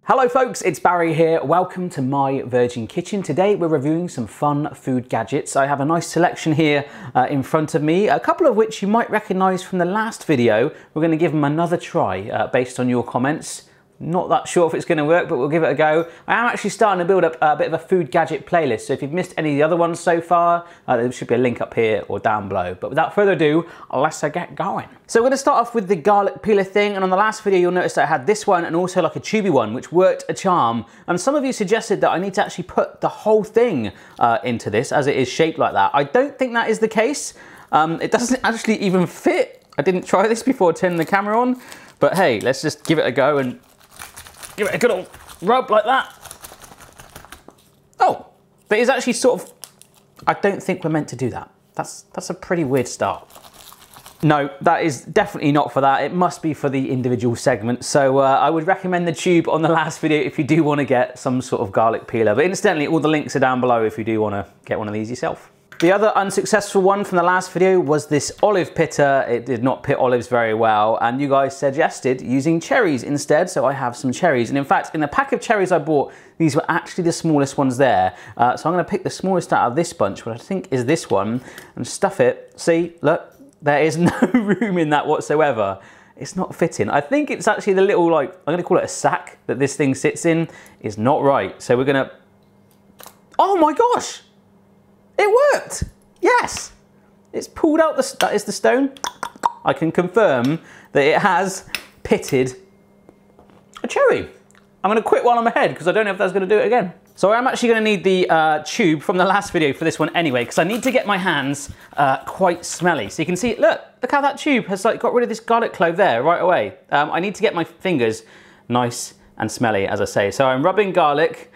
Hello folks, it's Barry here. Welcome to My Virgin Kitchen. Today we're reviewing some fun food gadgets. I have a nice selection here in front of me, a couple of which you might recognize from the last video. We're going to give them another try based on your comments. Not that sure if it's going to work, but we'll give it a go. I am actually starting to build up a bit of a food gadget playlist, so if you've missed any of the other ones so far, there should be a link up here or down below. But without further ado, let's get going. So we're going to start off with the garlic peeler thing, and on the last video you'll notice that I had this one and also like a tubey one, which worked a charm. And some of you suggested that I need to actually put the whole thing into this, as it is shaped like that. I don't think that is the case. It doesn't actually even fit. I didn't try this before turning the camera on, but hey, let's just give it a go and give it a good old rub like that. Oh, but it's actually sort of, I don't think we're meant to do that. That's a pretty weird start. No, that is definitely not for that. It must be for the individual segment. So I would recommend the tube on the last video if you do want to get some sort of garlic peeler. But incidentally, all the links are down below if you do want to get one of these yourself. The other unsuccessful one from the last video was this olive pitter. It did not pit olives very well, and you guys suggested using cherries instead, so I have some cherries. And in fact, in the pack of cherries I bought, these were actually the smallest ones there. So I'm gonna pick the smallest out of this bunch, which I think is this one, and stuff it. See, look, there is no room in that whatsoever. It's not fitting. I think it's actually the little, like, I'm gonna call it a sack that this thing sits in, is not right. So we're gonna, oh my gosh! It worked! Yes! It's pulled out, that is the stone. I can confirm that it has pitted a cherry. I'm gonna quit while I'm ahead because I don't know if that's gonna do it again. So I'm actually gonna need the tube from the last video for this one anyway, because I need to get my hands quite smelly. So you can see, look how that tube has like got rid of this garlic clove there right away. I need to get my fingers nice and smelly, as I say. So I'm rubbing garlic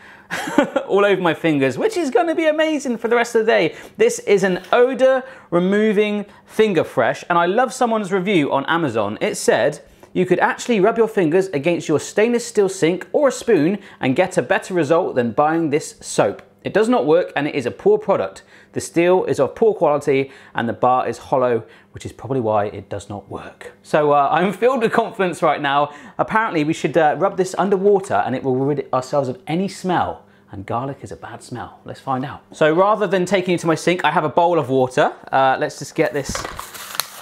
all over my fingers, which is going to be amazing for the rest of the day. This is an odor removing finger fresh, and I love someone's review on Amazon. It said you could actually rub your fingers against your stainless steel sink or a spoon and get a better result than buying this soap. It does not work, and it is a poor product. The steel is of poor quality and the bar is hollow, which is probably why it does not work. So I'm filled with confidence right now. Apparently we should rub this underwater and it will rid ourselves of any smell. And garlic is a bad smell. Let's find out. So rather than taking it to my sink, I have a bowl of water. Let's just get this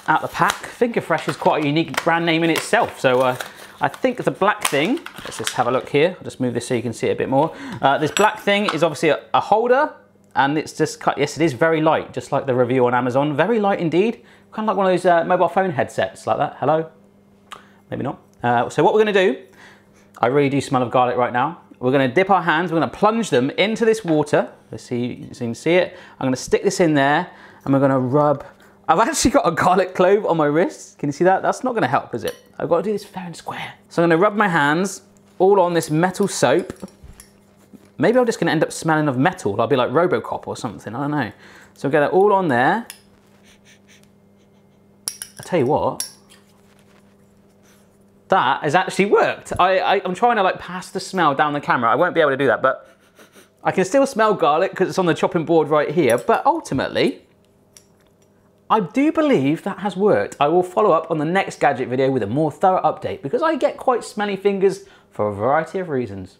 out the pack. Finger Fresh is quite a unique brand name in itself. So I think the black thing, let's just have a look here. I'll just move this so you can see it a bit more. This black thing is obviously a holder, and it's just cut. Yes, it is very light, just like the review on Amazon. Very light indeed. Kind of like one of those mobile phone headsets like that. Hello? Maybe not. So what we're gonna do, I really do smell of garlic right now. We're gonna dip our hands, we're gonna plunge them into this water. Let's see, so you can see it. I'm gonna stick this in there and we're gonna rub. I've actually got a garlic clove on my wrist. Can you see that? That's not gonna help, is it? I've got to do this fair and square. So I'm gonna rub my hands all on this metal soap. Maybe I'm just gonna end up smelling of metal. I'll be like Robocop or something, I don't know. So we'll get it all on there. I tell you what, that has actually worked. I'm trying to like pass the smell down the camera. I won't be able to do that, but I can still smell garlic because it's on the chopping board right here. But ultimately, I do believe that has worked. I will follow up on the next gadget video with a more thorough update because I get quite smelly fingers for a variety of reasons.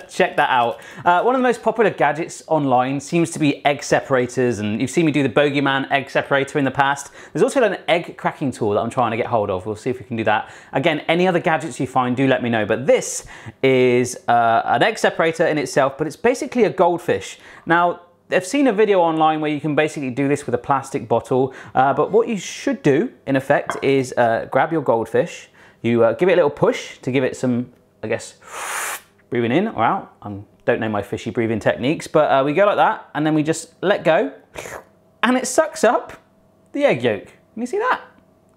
Check that out. One of the most popular gadgets online seems to be egg separators, and you've seen me do the Bogeyman egg separator in the past. There's also an egg cracking tool that I'm trying to get hold of. We'll see if we can do that. Again, any other gadgets you find, do let me know. But this is an egg separator in itself, but it's basically a goldfish. Now, I've seen a video online where you can basically do this with a plastic bottle, but what you should do, in effect, is grab your goldfish, you give it a little push to give it some, I guess, breathing in or out. I don't know my fishy breathing techniques, but we go like that, and then we just let go, and it sucks up the egg yolk. Can you see that?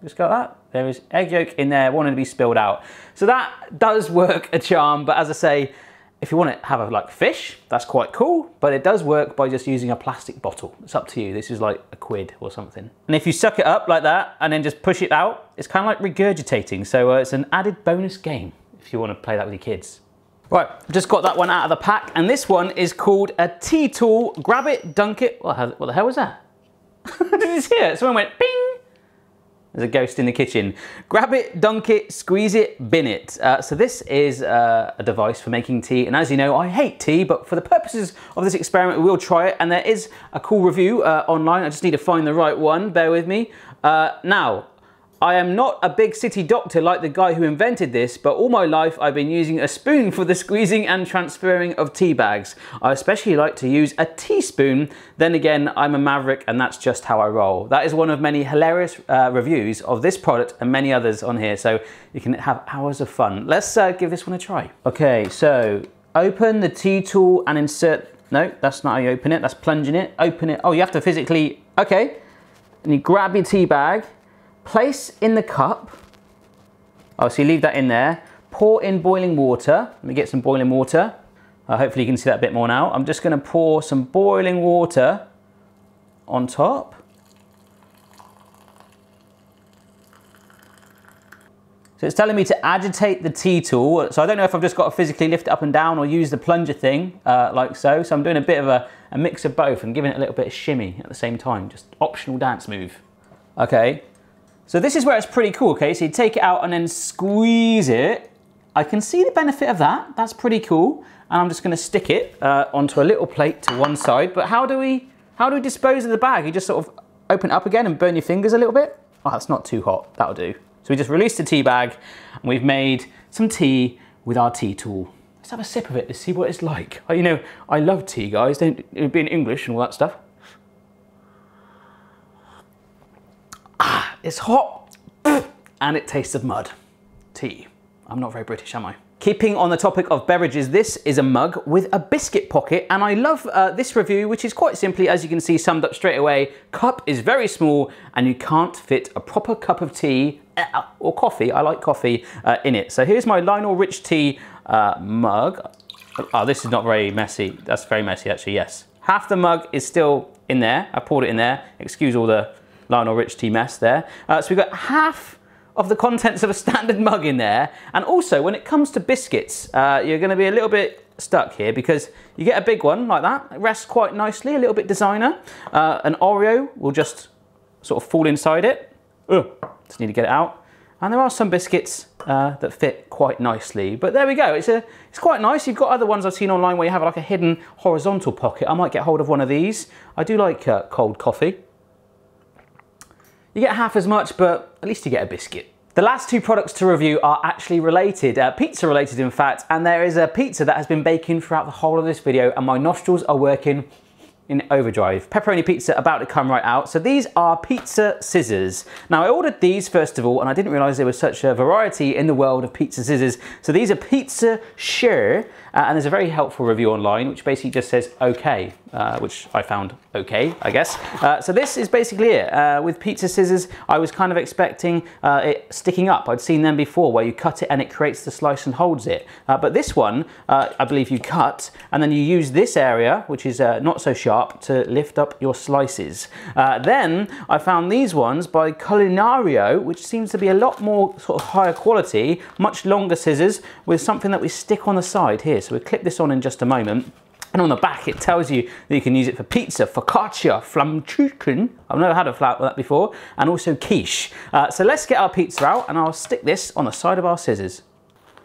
Just go like that. There is egg yolk in there wanting to be spilled out. So that does work a charm, but as I say, if you want to have a like fish, that's quite cool, but it does work by just using a plastic bottle. It's up to you. This is like a quid or something. And if you suck it up like that and then just push it out, it's kind of like regurgitating. So it's an added bonus game if you want to play that with your kids. Right, I've just got that one out of the pack, and this one is called a T-Tool. Grab it, dunk it. What the hell was that? Did you see it? Someone went ping. there's a ghost in the kitchen. Grab it, dunk it, squeeze it, bin it. So this is a device for making tea. And as you know, I hate tea, but for the purposes of this experiment, we will try it. And there is a cool review online. I just need to find the right one. Bear with me. Now, I am not a big city doctor like the guy who invented this, but all my life I've been using a spoon for the squeezing and transferring of tea bags. I especially like to use a teaspoon. Then again, I'm a maverick and that's just how I roll. That is one of many hilarious reviews of this product and many others on here, so you can have hours of fun. Let's give this one a try. Okay, so open the tea tool and insert, no, that's not how you open it, that's plunging it. Open it, oh, you have to physically, okay. And you grab your tea bag, place in the cup. Oh, so you leave that in there. Pour in boiling water. Let me get some boiling water. Hopefully you can see that a bit more now. I'm just going to pour some boiling water on top. So it's telling me to agitate the tea tool. So I don't know if I've just got to physically lift it up and down or use the plunger thing like so. So I'm doing a bit of a mix of both and giving it a little bit of shimmy at the same time. Just optional dance move. Okay. So this is where it's pretty cool, okay? So you take it out and then squeeze it. I can see the benefit of that. That's pretty cool. And I'm just gonna stick it onto a little plate to one side. But how do we dispose of the bag? You just sort of open it up again and burn your fingers a little bit? Oh, that's not too hot, that'll do. So we just released the tea bag and we've made some tea with our tea tool. Let's have a sip of it to see what it's like. Oh, you know, I love tea, guys. Don't be in English and all that stuff. It's hot and it tastes of mud. Tea. I'm not very British, am I? Keeping on the topic of beverages, this is a mug with a biscuit pocket, and I love this review, which is quite simply, as you can see, summed up straight away. Cup is very small and you can't fit a proper cup of tea or coffee, I like coffee, in it. So here's my Lionel Rich tea mug. Oh, this is not very messy. That's very messy actually, yes. Half the mug is still in there. I poured it in there. Excuse all the Lionel Rich tea mess there. So we've got half of the contents of a standard mug in there. And also when it comes to biscuits, you're gonna be a little bit stuck here because you get a big one like that. It rests quite nicely, a little bit designer. An Oreo will just sort of fall inside it. Just need to get it out. And there are some biscuits that fit quite nicely. But there we go, it's quite nice. You've got other ones I've seen online where you have like a hidden horizontal pocket. I might get hold of one of these. I do like cold coffee. You get half as much, but at least you get a biscuit. The last two products to review are actually related, pizza related in fact, and there is a pizza that has been baking throughout the whole of this video and my nostrils are working in overdrive. Pepperoni pizza about to come right out. So these are pizza scissors. Now I ordered these first of all and I didn't realize there was such a variety in the world of pizza scissors. So these are Pizza Sure, and there's a very helpful review online which basically just says okay, which I found okay, I guess. So this is basically it. With pizza scissors, I was kind of expecting it sticking up. I'd seen them before where you cut it and it creates the slice and holds it. But this one, I believe you cut and then you use this area, which is not so sharp, to lift up your slices. Then I found these ones by Culinario, which seems to be a lot more sort of higher quality, much longer scissors with something that we stick on the side here. So we'll clip this on in just a moment. And on the back it tells you that you can use it for pizza, focaccia, flammkuchen, I've never had a flat with that before, and also quiche. So let's get our pizza out and I'll stick this on the side of our scissors.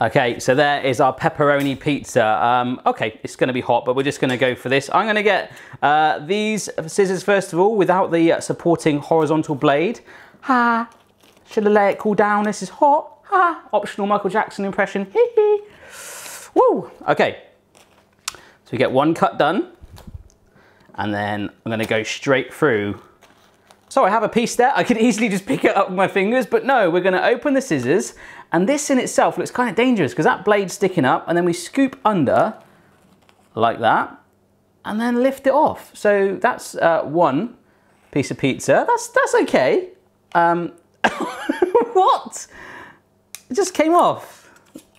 Okay, so there is our pepperoni pizza. Okay, it's gonna be hot, but we're just gonna go for this. I'm gonna get these scissors first of all, without the supporting horizontal blade. Ha, should I let it cool down? This is hot. Ha, optional Michael Jackson impression. Hee hee. Woo, okay. So we get one cut done, and then I'm gonna go straight through. So I have a piece there. I could easily just pick it up with my fingers, but no, we're gonna open the scissors, and this in itself looks kind of dangerous because that blade's sticking up, and then we scoop under like that, and then lift it off. So that's one piece of pizza. That's okay. What? It just came off.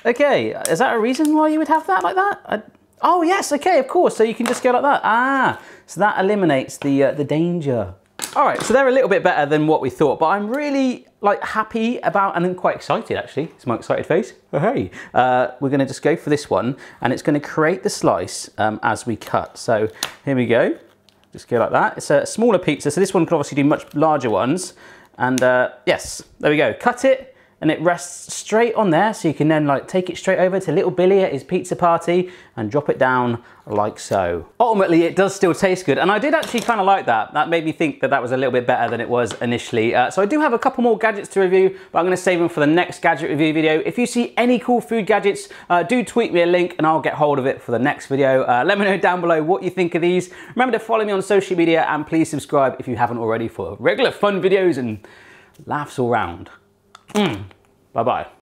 Okay, is that a reason why you would have that like that? Oh yes, okay, of course. So you can just go like that. Ah, so that eliminates the danger. All right, so they're a little bit better than what we thought, but I'm really like happy about, and I'm quite excited actually. It's my excited face. Oh, hey. We're gonna just go for this one, and it's gonna create the slice as we cut. So here we go. Just go like that. It's a smaller pizza, so this one could obviously do much larger ones. And yes, there we go. Cut it, and it rests straight on there, so you can then like take it straight over to little Billy at his pizza party and drop it down like so. Ultimately, it does still taste good, and I did actually kind of like that. That made me think that that was a little bit better than it was initially. So I do have a couple more gadgets to review, but I'm going to save them for the next gadget review video. If you see any cool food gadgets, do tweet me a link and I'll get hold of it for the next video. Let me know down below what you think of these. Remember to follow me on social media, and please subscribe if you haven't already for regular fun videos and laughs all round. Bye-bye.